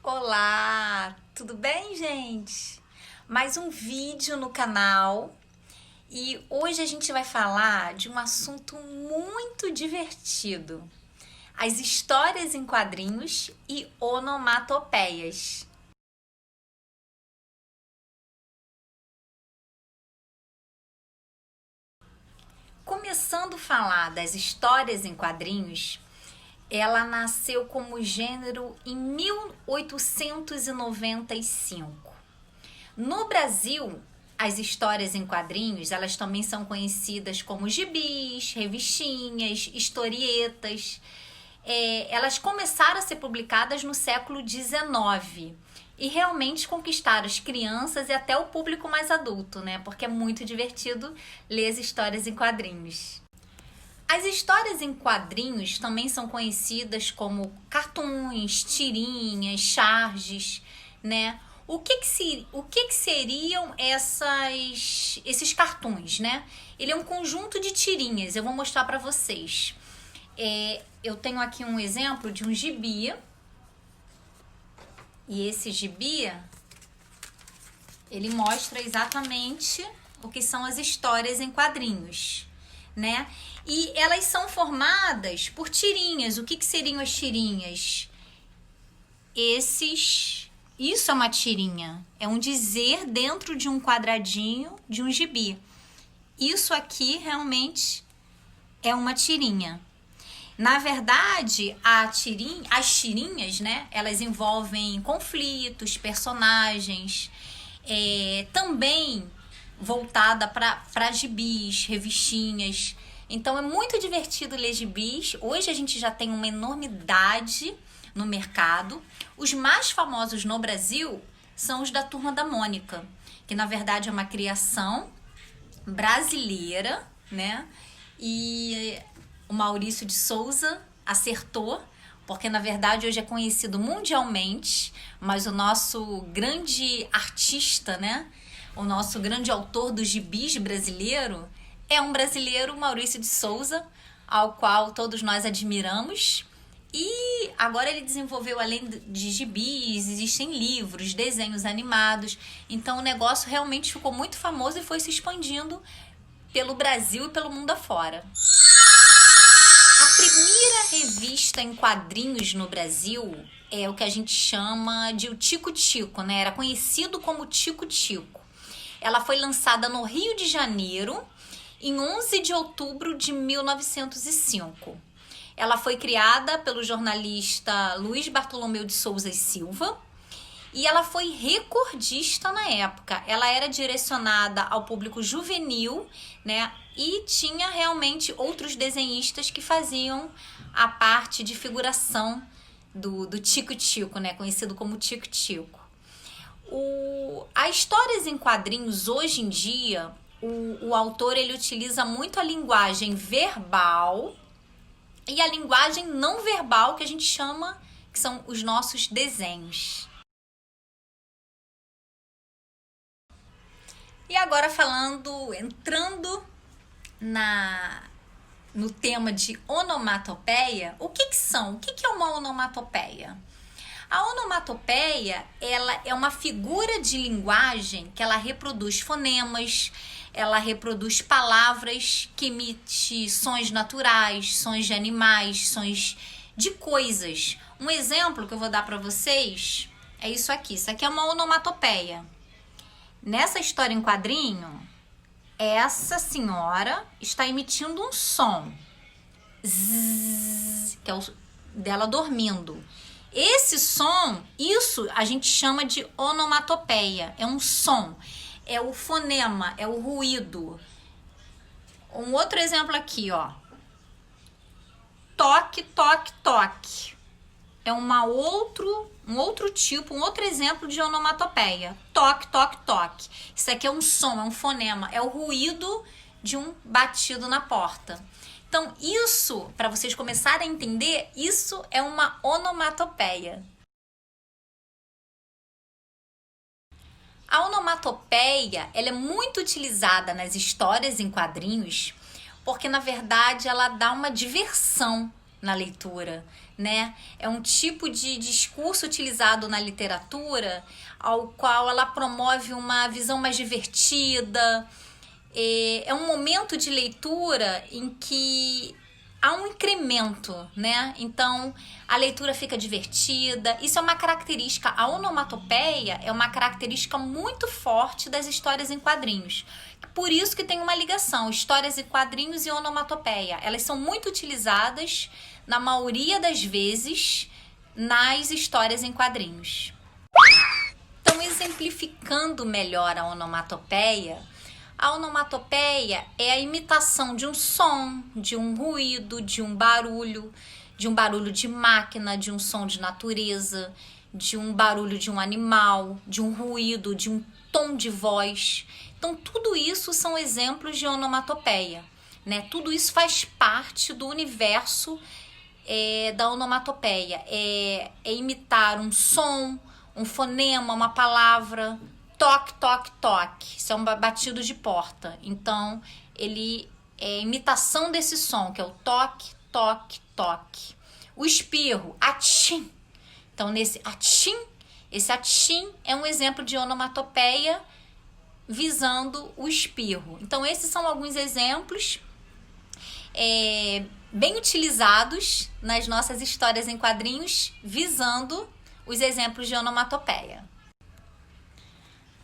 Olá, tudo bem, gente? Mais um vídeo no canal e hoje a gente vai falar de um assunto muito divertido: as histórias em quadrinhos e onomatopeias. Começando a falar das histórias em quadrinhos, ela nasceu como gênero em 1895. No Brasil, as histórias em quadrinhos, elas também são conhecidas como gibis, revistinhas, historietas. Elas começaram a ser publicadas no século XIX e realmente conquistaram as crianças e até o público mais adulto, né? Porque é muito divertido ler as histórias em quadrinhos. As histórias em quadrinhos também são conhecidas como cartoons, tirinhas, charges, né? O que seriam esses cartoons, né? Ele é um conjunto de tirinhas, eu vou mostrar para vocês. Eu tenho aqui um exemplo de um gibi, e esse gibi, ele mostra exatamente o que são as histórias em quadrinhos, né? E elas são formadas por tirinhas. O que seriam as tirinhas? Isso é uma tirinha. É um dizer dentro de um quadradinho de um gibi. Isso aqui realmente é uma tirinha. Na verdade, as tirinhas, né? Elas envolvem conflitos, personagens, também voltada para gibis, revistinhas. Então é muito divertido ler gibis. Hoje a gente já tem uma enormidade no mercado. Os mais famosos no Brasil são os da Turma da Mônica, que na verdade é uma criação brasileira, né? E o Maurício de Souza acertou, porque na verdade hoje é conhecido mundialmente, mas o nosso grande artista, né? O nosso grande autor dos gibis brasileiro é um brasileiro, Maurício de Souza, ao qual todos nós admiramos. E agora ele desenvolveu, além de gibis, existem livros, desenhos animados. Então o negócio realmente ficou muito famoso e foi se expandindo pelo Brasil e pelo mundo afora. A primeira revista em quadrinhos no Brasil é o que a gente chama de o Tico-Tico, né? Era conhecido como Tico-Tico. Ela foi lançada no Rio de Janeiro em 11 de outubro de 1905. Ela foi criada pelo jornalista Luiz Bartolomeu de Souza e Silva e ela foi recordista na época. Ela era direcionada ao público juvenil, né? E tinha realmente outros desenhistas que faziam a parte de figuração do Tico-Tico, né? Conhecido como Tico-Tico. As histórias em quadrinhos, hoje em dia, o autor ele utiliza muito a linguagem verbal e a linguagem não verbal, que a gente chama, que são os nossos desenhos. E agora entrando no tema de onomatopeia, o que são? O que é uma onomatopeia? A onomatopeia, ela é uma figura de linguagem que ela reproduz fonemas, ela reproduz palavras que emitem sons naturais, sons de animais, sons de coisas. Um exemplo que eu vou dar para vocês é isso aqui. Isso aqui é uma onomatopeia. Nessa história em quadrinho, essa senhora está emitindo um som. Zzz, que é o dela dormindo. Esse som, isso a gente chama de onomatopeia. É um som, é o fonema, é o ruído. Um outro exemplo aqui, ó. Toque, toque, toque. É um outro exemplo de onomatopeia. Toque, toque, toque. Isso aqui é um som, é um fonema, é o ruído de um batido na porta. Então, isso, para vocês começarem a entender, isso é uma onomatopeia. A onomatopeia, ela é muito utilizada nas histórias em quadrinhos, porque na verdade ela dá uma diversão na leitura, né? É um tipo de discurso utilizado na literatura ao qual ela promove uma visão mais divertida. É um momento de leitura em que há um incremento, né? Então a leitura fica divertida. Isso é uma característica, a onomatopeia é uma característica muito forte das histórias em quadrinhos. Por isso que tem uma ligação, histórias em quadrinhos e onomatopeia. Elas são muito utilizadas, na maioria das vezes, nas histórias em quadrinhos. Então, exemplificando melhor a onomatopeia é a imitação de um som, de um ruído, de um barulho de máquina, de um som de natureza, de um barulho de um animal, de um ruído, de um tom de voz. Então, tudo isso são exemplos de onomatopeia, né? Tudo isso faz parte do universo da onomatopeia. É imitar um som, um fonema, uma palavra. Toque, toque, toque. Isso é um batido de porta. Então, ele é imitação desse som, que é o toque, toque, toque. O espirro, atim. Então, nesse atim, esse atim é um exemplo de onomatopeia visando o espirro. Então, esses são alguns exemplos bem utilizados nas nossas histórias em quadrinhos, visando os exemplos de onomatopeia.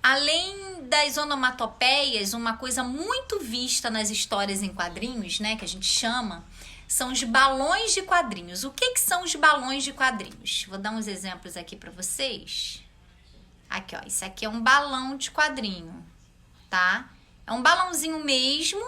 Além das onomatopeias, uma coisa muito vista nas histórias em quadrinhos, né, que a gente chama, são os balões de quadrinhos. O que são os balões de quadrinhos? Vou dar uns exemplos aqui para vocês. Aqui, ó, isso aqui é um balão de quadrinho, tá? É um balãozinho mesmo,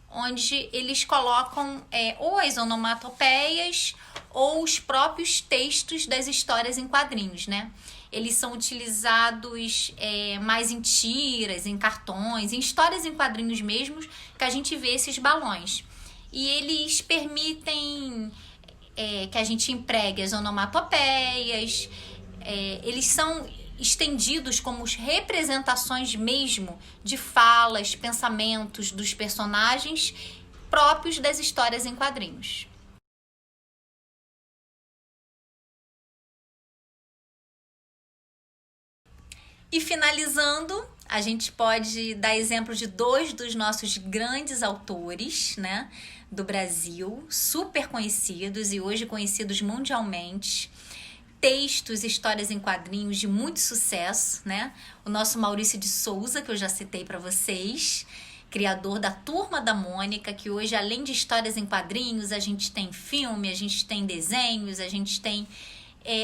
onde eles colocam ou as onomatopeias ou os próprios textos das histórias em quadrinhos, né? Eles são utilizados mais em tiras, em cartões, em histórias em quadrinhos mesmos, que a gente vê esses balões. E eles permitem que a gente empregue as onomatopeias, eles são estendidos como representações mesmo de falas, pensamentos dos personagens próprios das histórias em quadrinhos. E finalizando, a gente pode dar exemplo de dois dos nossos grandes autores, né, do Brasil, super conhecidos e hoje conhecidos mundialmente. Textos, histórias em quadrinhos de muito sucesso, né? O nosso Maurício de Souza, que eu já citei para vocês, criador da Turma da Mônica, que hoje, além de histórias em quadrinhos, a gente tem filme, a gente tem desenhos, a gente tem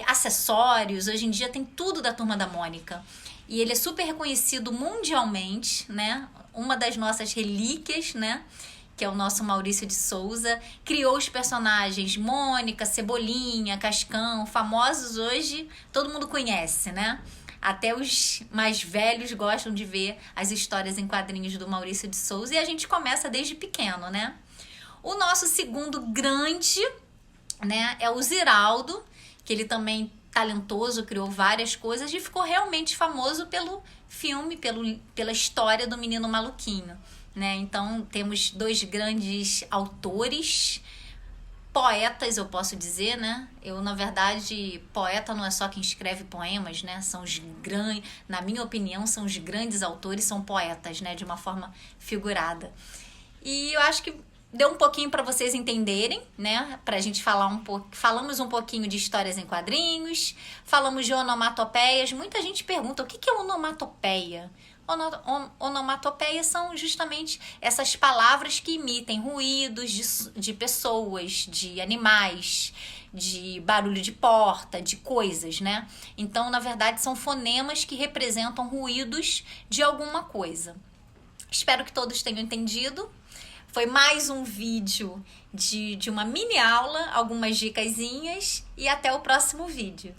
acessórios, hoje em dia tem tudo da Turma da Mônica. E ele é super reconhecido mundialmente, né? Uma das nossas relíquias, né? Que é o nosso Maurício de Souza, criou os personagens Mônica, Cebolinha, Cascão, famosos hoje, todo mundo conhece, né? Até os mais velhos gostam de ver as histórias em quadrinhos do Maurício de Souza e a gente começa desde pequeno, né? O nosso segundo grande, né, é o Ziraldo, que ele também talentoso, criou várias coisas e ficou realmente famoso pelo filme, pela história do Menino Maluquinho. Né? Então, temos dois grandes autores, poetas, eu posso dizer, né? Eu, na verdade, poeta não é só quem escreve poemas, né? São os grandes, na minha opinião, são os grandes autores, são poetas, né? De uma forma figurada. E eu acho que deu um pouquinho para vocês entenderem, né? Pra gente falar falamos um pouquinho de histórias em quadrinhos, falamos de onomatopeias. Muita gente pergunta, o que é onomatopeia? Onomatopeias são justamente essas palavras que imitem ruídos de pessoas, de animais, de barulho de porta, de coisas, né? Então, na verdade, são fonemas que representam ruídos de alguma coisa. Espero que todos tenham entendido. Foi mais um vídeo de uma mini aula, algumas dicasinhas e até o próximo vídeo.